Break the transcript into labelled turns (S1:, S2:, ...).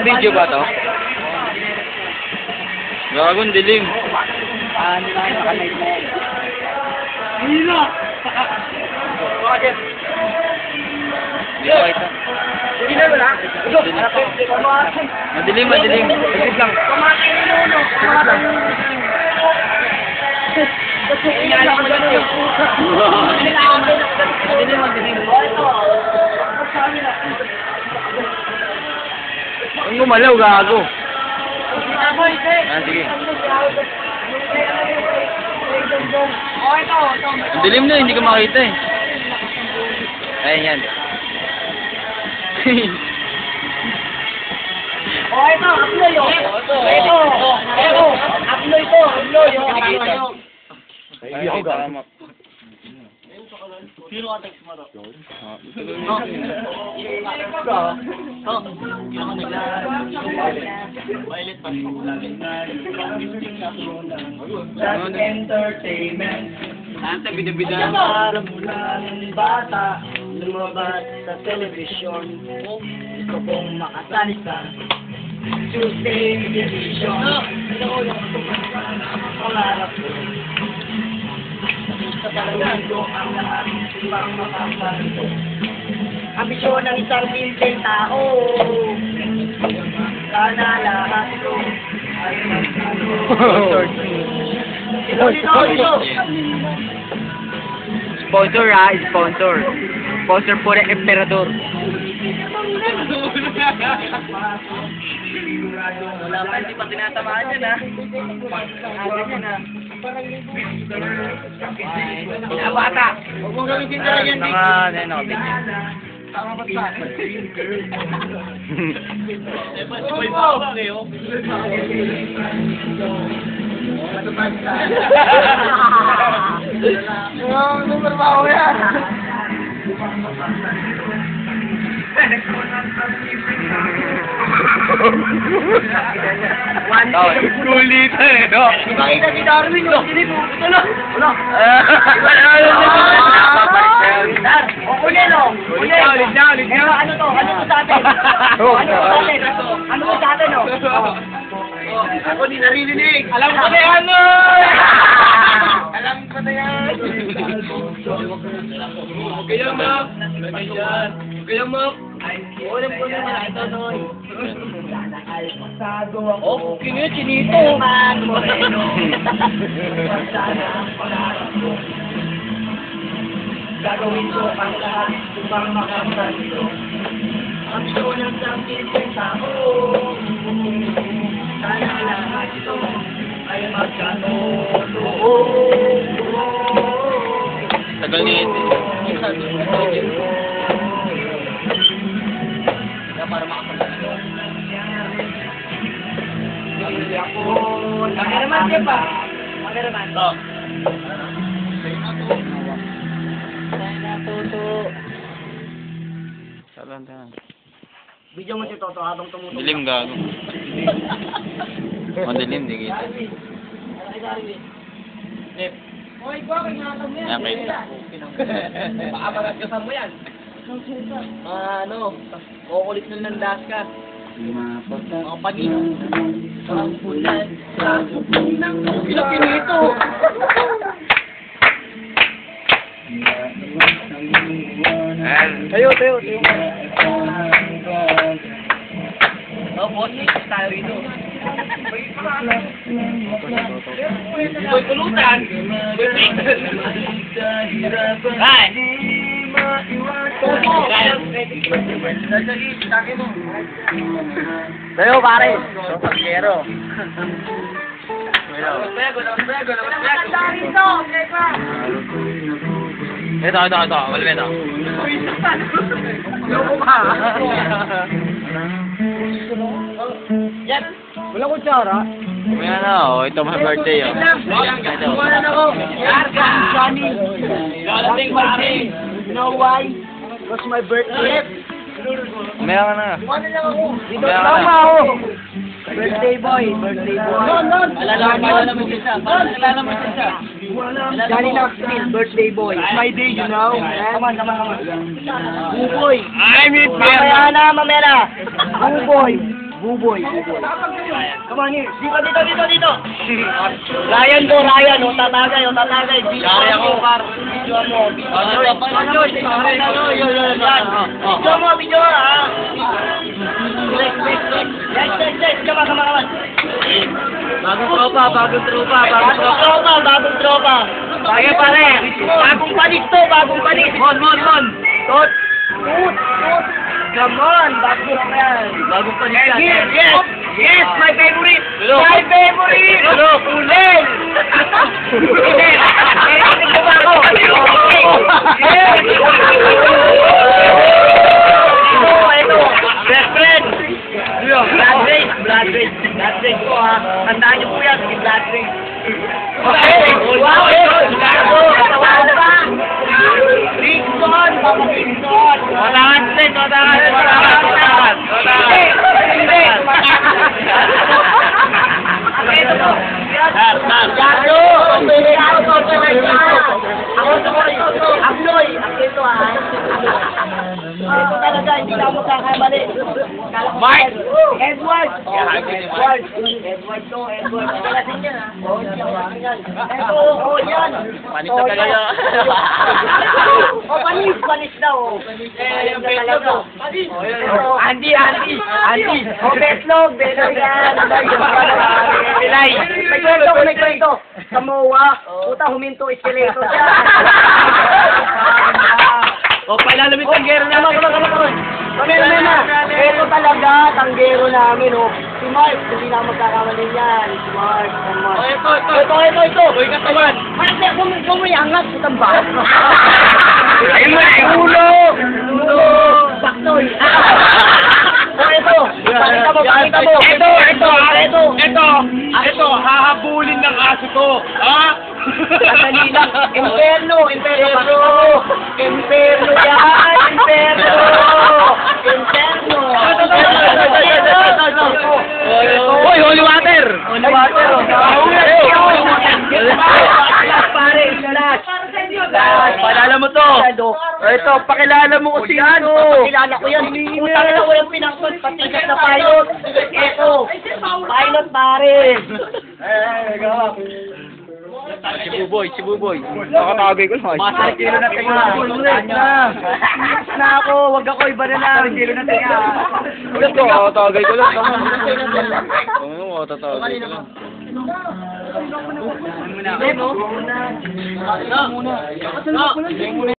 S1: Video ba to? Gagawin dilim.
S2: Bakit?
S1: Madilim, madilim.
S2: Saglit lang.
S1: Ang gumalaw, gago. Sige. Ang dilim na, hindi ka makita eh. Ayan yan.
S2: Ito, upload yun. Ito, upload ito.
S1: Ay, tama.
S2: Sino ka text mo to? Entertainment.
S1: Ante, bida-bida.
S2: Mulang bata, lumabas sa telebisyon. Gusto kong makasali sa Tuesday Edition. Pangarap ko. Sa talagang ko ang lahat pang makasalito. Ambisyon ng isang simpleng tao. Sana lahat ito ay magkano.
S1: Sponsor ah, sponsor. Sponsor po ng Emperador.
S2: Wala pa, hindi pa tinatamaan yan ha. Ganyan ha. Bata, huwag mong gamitin na yan.
S1: Nakabit.
S2: Tama ba sa akin? Super bago yan.
S1: Kulit eh, no?
S2: Nakita si Darwin, no? Ito na. Wala. Ulit, no? Ulit na. Ano to? Ano to sa atin? Ano to sa atin, no? Ako di naririnig. Alam ko na yan, no? Alam ko na yan. Kaya, Map. Kaya, Map. Ulam ko naman ito, Noy. Oh, kini chinito. Gagawin ko ang lahat upang makasalito. Ang show ng sampitin tao. Sana lahat ito ay magkanood.
S1: Tagal niya ito.
S2: Para makasalito. Magaraman siya pa. Magaraman. Ito.
S1: Salan tayo.
S2: Video mo si Toto habang tumutulong.
S1: Dilim gago. Madilim, di kita.
S2: Hoy, bakit nakakam mo yan?
S1: Yan, kita.
S2: Baka magagasan mo yan. Ano, kukulit na landas ka. Mga pagino. Ang bulan sa ng pinito.
S1: Tayo.
S2: Oh, boss, tayo rito. Boy, pulutan. Boy, pulutan. Ay!
S1: Tayo, pare. Sosakero. Ito. Wala ito.
S2: Yan. Wala ko tsara.
S1: May ano, ito my birthday yun. Ito.
S2: Kumanan ako. Yarga. Johnny. Darating Martin. You know why? It was my birthday.
S1: Umaya ka na.
S2: Ano lang ako? Dito
S1: Umaya ka
S2: tama
S1: na.
S2: ako. Birthday boy, birthday boy. Alala mo siya. Johnny Knoxville, birthday boy. It's my day, you know. Come on. Buboy. Mamaya na. Buboy. Come on here. Dito. Ryan, tatagay.
S1: Yari ako, par.
S2: Video mo. Video ha. Yes. Come on.
S1: Bagong tropa.
S2: Bagong tropa. Kaya pare. Bagong palit. Mon. Tot. Come on, bagong tropa yan.
S1: Bagong palit yan.
S2: Yes, my favorite.
S1: Hello.
S2: My favorite.
S1: Hello.
S2: Kulel. Ito ba ako? Yes. Ito. Best friend. Blood race ko ha. Tandaan niyo po yan, si blood race. Okay. Wow. Dixon.
S1: Watangan.
S2: Ito talaga, hindi na ako magkakamali.
S1: Mike!
S2: Edward! Edward to. Kalasin yan ha. Ito, yan.
S1: Panis na talaga.
S2: Panis daw.
S1: Yung betlog.
S2: Andy. Betlog yan.
S1: Pilay.
S2: May kwento. Samoa, puta huminto escalator siya.
S1: Pailalamig ang gero namin.
S2: Mamaya. Ito talaga, tanggero namin, oh. Si Mark, hindi na magkakamali yan. Si Mark. Ito.
S1: Uy, katawan.
S2: Mark, kung may angat, putang ba?
S1: Ayun na,
S2: Ulo! Baknoy! Ito! Pakita mo!
S1: Ito, hahabulin ng aso to. Ha?
S2: Sandali lang. Imperno yan! Imperno!
S1: Uy, holy water!
S2: Pare, isalas!
S1: Palala mo to. Ito, pakilala mo ko sino.
S2: Pakilala ko yan. Utang na walang pinangkot. Patigas na pilot. Ito. Pilot pare.
S1: Si Buboy. Nakatagay ko lang.
S2: Masay kilo na tinga. Na ako. Wag ako iba na lang. Kilo na tinga.
S1: Ito, nakatagay ko lang. Oo, nakatagay ko lang.
S2: Muna.